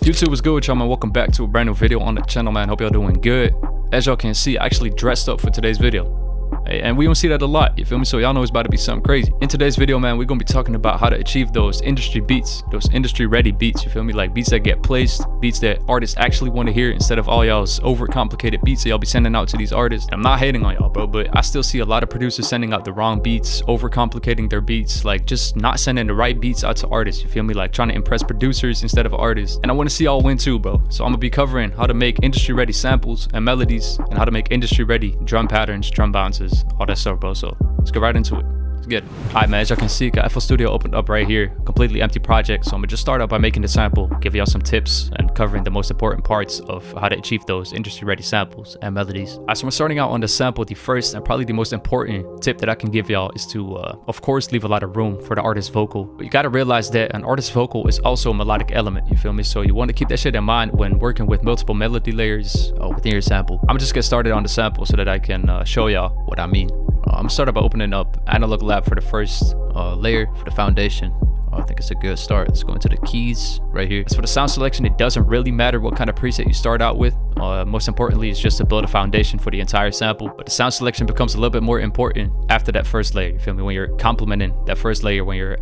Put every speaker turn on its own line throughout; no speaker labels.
YouTube is good, y'all, man. Welcome back to a brand new video on the channel, man. Hope y'all doing good. As y'all can see, I actually dressed up for today's video. And we don't see that a lot, you feel me? So y'all know it's about to be something crazy. In today's video, man, we're gonna be talking about how to achieve those industry beats, those industry ready beats, you feel me? Like beats that get placed, beats that artists actually want to hear instead of all y'all's overcomplicated beats that y'all be sending out to these artists. And I'm not hating on y'all, bro, but I still see a lot of producers sending out the wrong beats, overcomplicating their beats, like just not sending the right beats out to artists, you feel me? Like trying to impress producers instead of artists. And I want to see y'all win too, bro. So I'm gonna be covering how to make industry ready samples and melodies, and how to make industry ready drum patterns, drum bounces, all that stuff, bro. So let's get right into it. Let's get it. Alright, man, as y'all can see, got FL Studio opened up right here, completely empty project. So I'm gonna just start out by making the sample, give y'all some tips and covering the most important parts of how to achieve those industry ready samples and melodies. Alright, so we're starting out on the sample. The first and probably the most important tip that I can give y'all is to of course leave a lot of room for the artist's vocal. But you gotta realize that an artist's vocal is also a melodic element, you feel me? So you want to keep that shit in mind when working with multiple melody layers within your sample. I'm gonna just get started on the sample so that I can show y'all what I mean. I'm gonna start by opening up Analog Lab for the first layer for the foundation. I think it's a good start. Let's go into the keys right here. As for the sound selection, it doesn't really matter what kind of preset you start out with. Most importantly, it's just to build a foundation for the entire sample. But the sound selection becomes a little bit more important after that first layer. You feel me? When you're complementing that first layer, when you're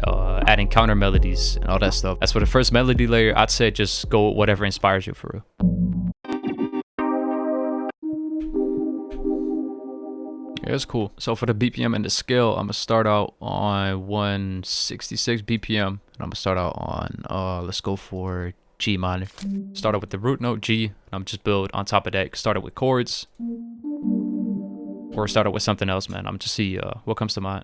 adding counter melodies and all that stuff. As for the first melody layer, I'd say just go with whatever inspires you for real. Yeah, it's cool. So for the BPM and the scale, I'm gonna start out on 166 BPM, and I'm gonna start out on let's go for G minor. Start out with the root note G, and I'm just build on top of that. Start it with chords, or start it with something else, man. I'm just see what comes to mind.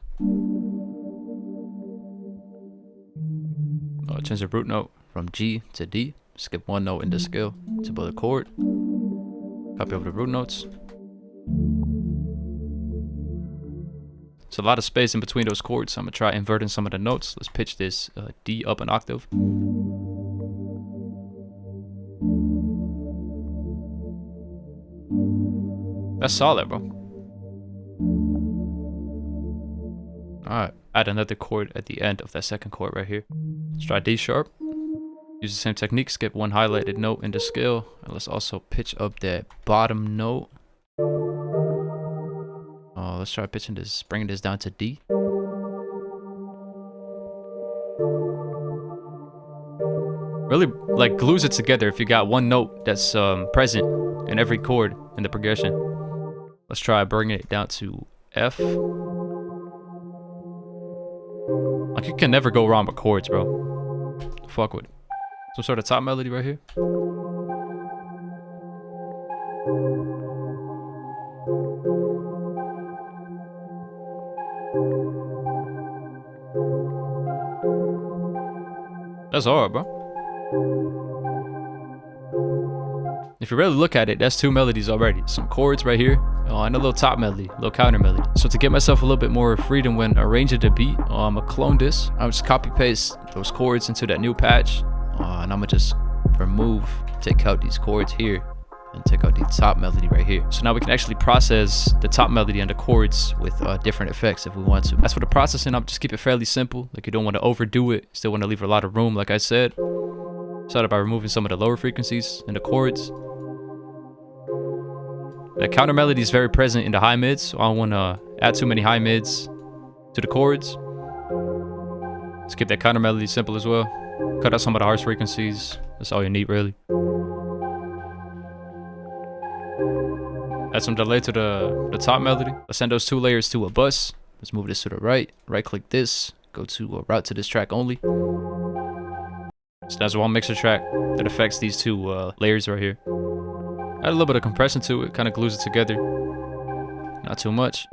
Change the root note from G to D. Skip one note in the scale to build a chord. Copy over the root notes. It's a lot of space in between those chords, so I'm gonna try inverting some of the notes. Let's pitch this D up an octave. That's solid, bro. Alright, add another chord at the end of that second chord right here. Let's try D sharp. Use the same technique, skip one highlighted note in the scale, and let's also pitch up that bottom note. Let's try pitching this, bringing this down to D. Really like glues it together if you got one note that's present in every chord in the progression. Let's try bringing it down to F. Like you can never go wrong with chords, bro. Fuck with it. Some sort of top melody right here. That's hard, bro. If you really look at it, that's two melodies already. Some chords right here, and a little top melody, a little counter melody. So to get myself a little bit more freedom when arranging the beat, I'm gonna clone this. I'm just copy paste those chords into that new patch, and I'm gonna just take out these chords here, and take out the top melody right here. So now we can actually process the top melody and the chords with different effects if we want to. As for the processing, I'm just keep it fairly simple. Like you don't want to overdo it. Still want to leave a lot of room, like I said. Started by removing some of the lower frequencies in the chords. The counter melody is very present in the high mids, so I don't want to add too many high mids to the chords. Let's keep that counter melody simple as well. Cut out some of the harsh frequencies. That's all you need, really. Add some delay to the top melody. Let's send those two layers to a bus. Let's move this to the right. Right click this. Go to route to this track only. So that's one mixer track that affects these two layers right here. Add a little bit of compression to it. Kind of glues it together. Not too much.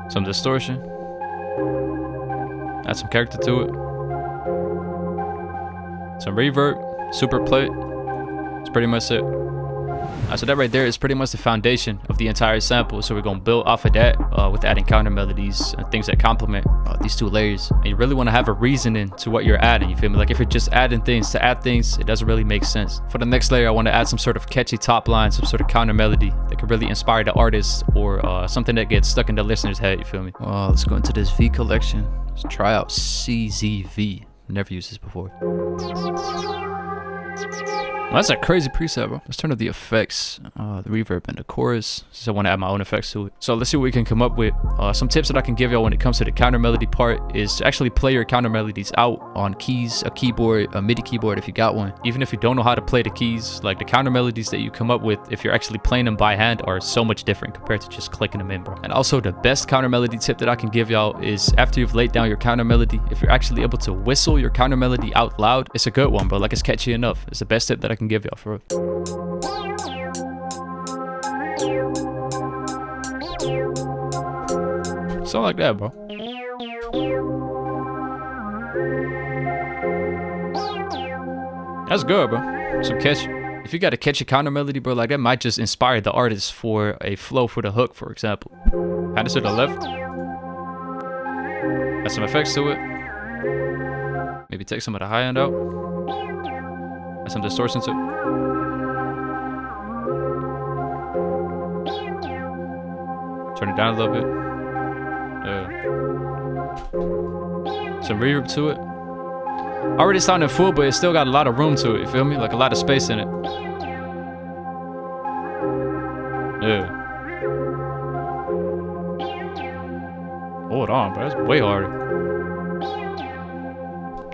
Some distortion. Add some character to it. Some reverb. Super plate. That's pretty much it. So that right there is pretty much the foundation of the entire sample. So we're gonna build off of that with adding counter melodies and things that complement these two layers. And you really want to have a reasoning to what you're adding, you feel me? Like if you're just adding things to add things, it doesn't really make sense. For the next layer, I want to add some sort of catchy top line, some sort of counter melody that could really inspire the artist, or something that gets stuck in the listener's head, you feel me? Let's go into this V collection. Let's try out CZV. Never used this before. That's a crazy preset, bro. Let's turn up the effects, the reverb, and the chorus. So I want to add my own effects to it. So let's see what we can come up with. Some tips that I can give y'all when it comes to the counter melody part is to actually play your counter melodies out on keys, a keyboard, a MIDI keyboard if you got one. Even if you don't know how to play the keys, like the counter melodies that you come up with, if you're actually playing them by hand, are so much different compared to just clicking them in, bro. And also the best counter melody tip that I can give y'all is after you've laid down your counter melody, if you're actually able to whistle your counter melody out loud, it's a good one, bro. Like, it's catchy enough. It's the best tip that I can give y'all for real. Something like that, bro. That's good, bro. Some catchy. If you got a catchy counter melody, bro, like that might just inspire the artist for a flow for the hook, for example. Hand this to the left. Add some effects to it. Maybe take some of the high end out. Add some distortion to it. Turn it down a little bit. Some reverb to it. Already sounding full, but it still got a lot of room to it. You feel me? Like a lot of space in it. Yeah. Hold on, bro. That's way harder.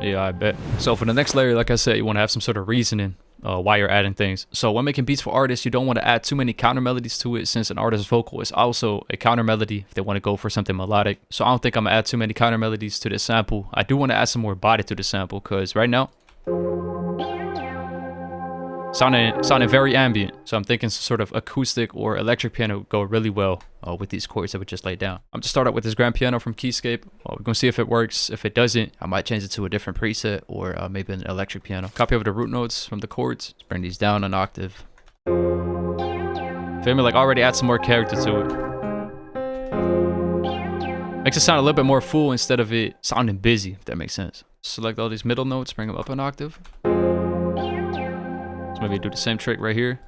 Yeah, I bet. So for the next layer, like I said, you want to have some sort of reasoning why you're adding things. So when making beats for artists, you don't want to add too many counter melodies to it, since an artist's vocal is also a counter melody if they want to go for something melodic. So I don't think I'm gonna add too many counter melodies to this sample. I do want to add some more body to the sample, because right now sounding very ambient. So I'm thinking some sort of acoustic or electric piano would go really well with these chords that we just laid down. I'm just start out with this grand piano from Keyscape. We're gonna see if it works. If it doesn't, I might change it to a different preset, or maybe an electric piano. Copy over the root notes from the chords. Let's bring these down an octave. Feel me? Like, already add some more character to it. Makes it sound a little bit more full instead of it sounding busy, if that makes sense. Select all these middle notes, bring them up an octave. So maybe do the same trick right here.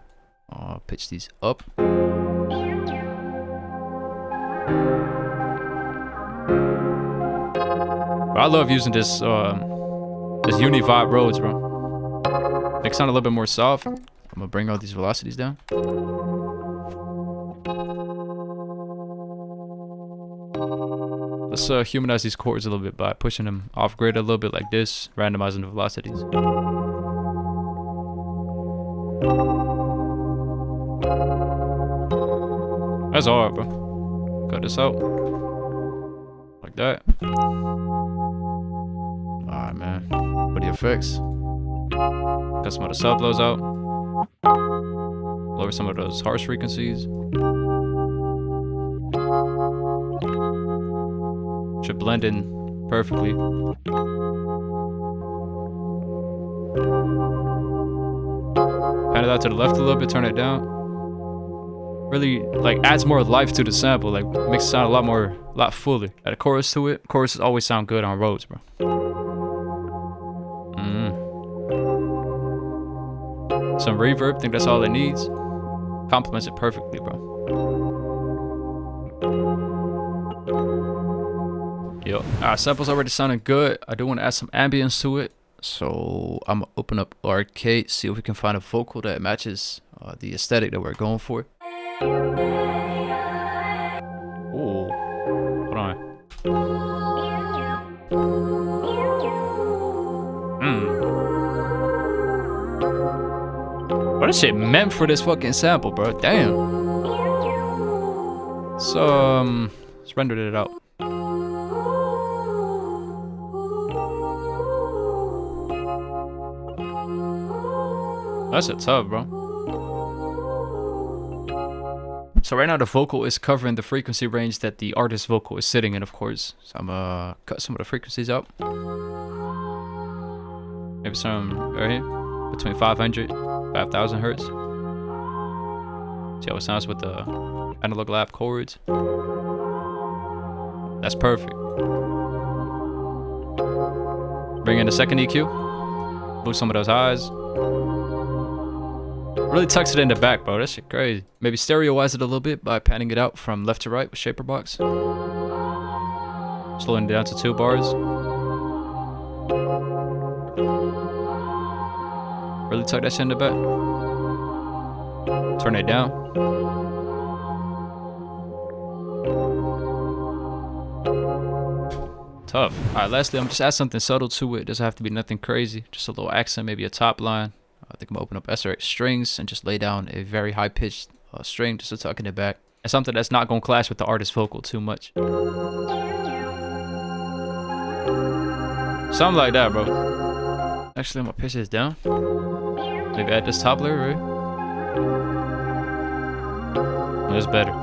Pitch these up. But I love using this this Uni-Vibe Rhodes, bro. Makes it sound a little bit more soft. I'm gonna bring all these velocities down. Let's humanize these chords a little bit by pushing them off grid a little bit like this, randomizing the velocities. That's hard, bro. Cut this out. Like that. Alright, man. Put the effects. Cut some of the sub lows out. Lower some of those harsh frequencies. Should blend in perfectly. Pan it out to the left a little bit, turn it down. Really, like, adds more life to the sample, like, makes it sound a lot fuller. Add a chorus to it. Choruses always sound good on Rhodes, bro. Some reverb, think that's all it needs. Complements it perfectly, bro. Yo, our sample's already sounding good. I do want to add some ambience to it. So I'm gonna open up Arcade, see if we can find a vocal that matches the aesthetic that we're going for. Ooh, hold on. What this shit meant for this fucking sample, bro? Damn. So let's render it out. That's a tough, bro. So right now the vocal is covering the frequency range that the artist vocal is sitting in, of course. So I'm gonna cut some of the frequencies out. Maybe some right here, between 500, 5,000 hertz. See how it sounds with the analog lap chords. That's perfect. Bring in the second EQ. Boost some of those highs. Really tucks it in the back, bro. That shit crazy. Maybe stereoize it a little bit by panning it out from left to right with shaper box. Slowing it down to 2 bars. Really tuck that shit in the back. Turn it down. Tough. Alright, lastly, I'm just add something subtle to it. Doesn't have to be nothing crazy. Just a little accent, maybe a top line. I think I'm gonna open up SRX strings and just lay down a very high pitched string just to tuck in the back. And something that's not gonna clash with the artist's vocal too much. Something like that, bro. Actually, I'm gonna pitch this down. Maybe add this top layer, right? That's better.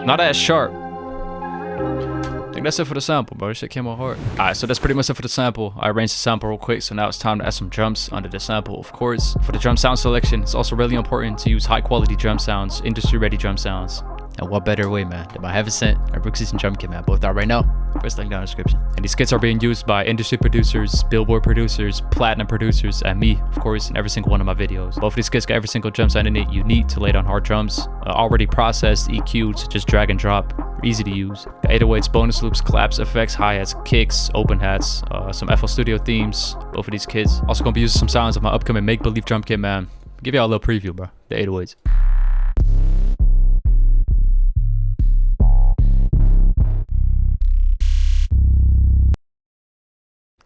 Not as sharp. I think that's it for the sample, bro. This shit came out hard. Alright, so that's pretty much it for the sample. I arranged the sample real quick, so now it's time to add some drums under the sample, of course. For the drum sound selection, it's also really important to use high quality drum sounds, industry ready drum sounds. And what better way, man, than by Heaven Sent and Rhodes and Drumkit, man. Both out right now. First link down in the description. And these kits are being used by industry producers, billboard producers, platinum producers, and me, of course, in every single one of my videos. Both of these kits got every single drum sound in it you need to lay down hard drums. Already processed, EQ'd, so just drag and drop. Easy to use. Got 808s, bonus loops, claps, effects, hi-hats, kicks, open hats, some FL Studio themes. Both of these kits. Also gonna be using some sounds of my upcoming Make Believe drum kit, man. Give y'all a little preview, bro. The 808s.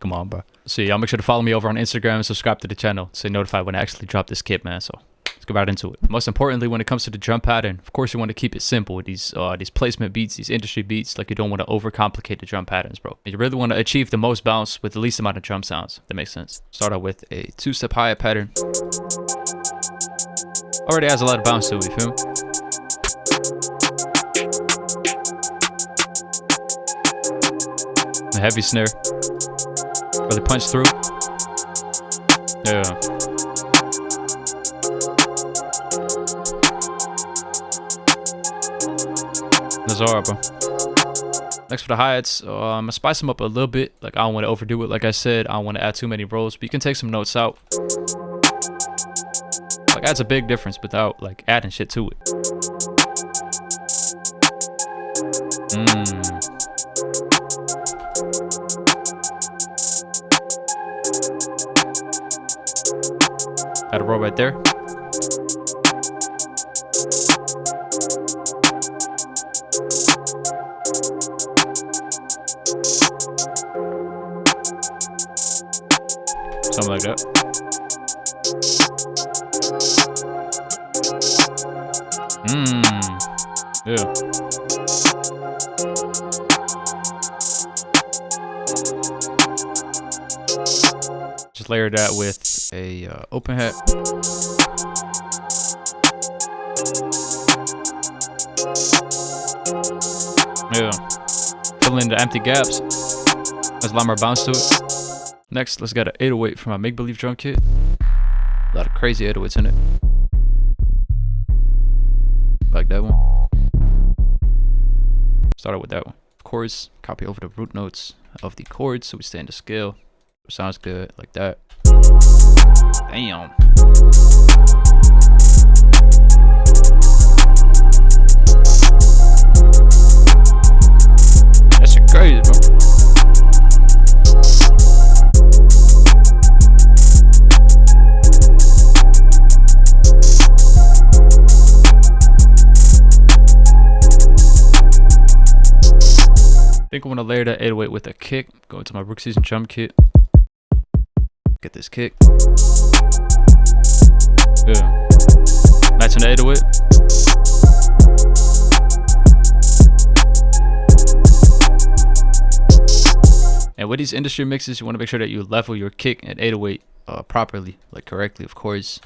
Come on, bro. So y'all make sure to follow me over on Instagram and subscribe to the channel to stay notified when I actually drop this kit, man. So let's go right into it. Most importantly, when it comes to the drum pattern, of course you want to keep it simple with these placement beats, these industry beats. Like, you don't want to overcomplicate the drum patterns, bro. You really want to achieve the most bounce with the least amount of drum sounds. That makes sense. Start out with a 2-step hi-hat pattern. Already has a lot of bounce to it, you feel me? A heavy snare. Really punch through. Yeah. That's alright, bro. Next for the hi-hats, I'm gonna spice them up a little bit. Like, I don't want to overdo it. Like I said, I don't want to add too many rolls, but you can take some notes out. Like, adds a big difference without like adding shit to it. Add a roll right there. Something like that. Yeah. Just layer that with a open hat. Yeah. Fill in the empty gaps. There's a lot more bounce to it. Next, let's get an 808 from my Make Believe drum kit. A lot of crazy 808s in it. Like that one. Started with that one. Of course, copy over the root notes of the chords so we stay in the scale. Sounds good, like that. Damn. That shit crazy, bro. I think I want to layer that 808 with a kick. Go into my Rhodes and drum kit. Get this kick. Yeah. Matching the 808. And with these industry mixes, you want to make sure that you level your kick and 808 properly, like correctly, of course.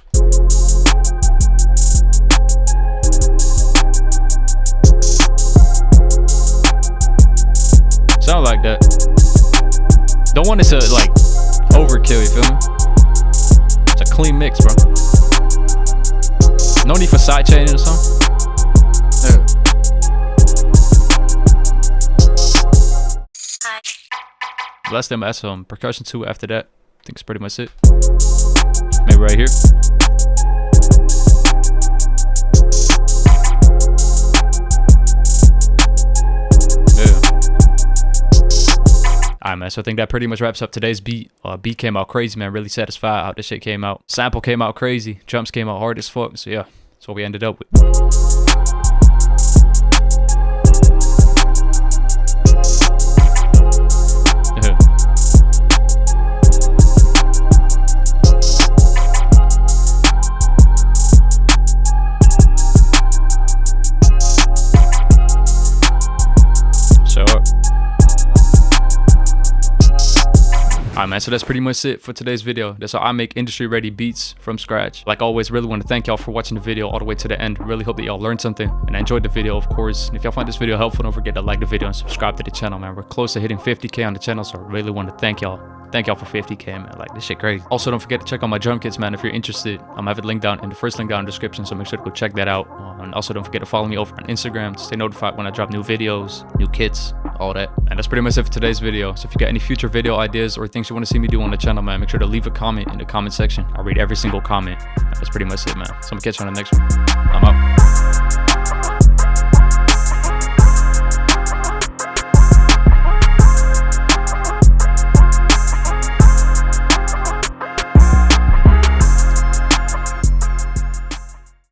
Sound like that. Don't want it to like overkill, you feel me? It's a clean mix, bro. No need for side chaining or something. Yeah. Last time I add some percussion to it after that. I think it's pretty much it. Maybe right here. Alright, man, so I think that pretty much wraps up today's beat. Beat came out crazy, man. Really satisfied how this shit came out. Sample came out crazy. Jumps came out hard as fuck. So yeah, that's what we ended up with. Alright, man, so that's pretty much it for today's video. That's how I make industry ready beats from scratch. Like always, really want to thank y'all for watching the video all the way to the end. Really hope that y'all learned something and enjoyed the video, of course. And if y'all find this video helpful, don't forget to like the video and subscribe to the channel, man. We're close to hitting 50k on the channel, so I really want to thank y'all. Thank y'all for 50k, man. Like, this shit crazy. Also, don't forget to check out my drum kits, man, if you're interested. I'm gonna have it linked down in the first link down in the description, so make sure to go check that out. And also, don't forget to follow me over on Instagram to stay notified when I drop new videos, new kits, all that. And that's pretty much it for today's video. So if you got any future video ideas or things you want to see me do on the channel, man, make sure to leave a comment in the comment section. I'll read every single comment. That's pretty much it, man. So I'm gonna catch you on the next one. I'm out.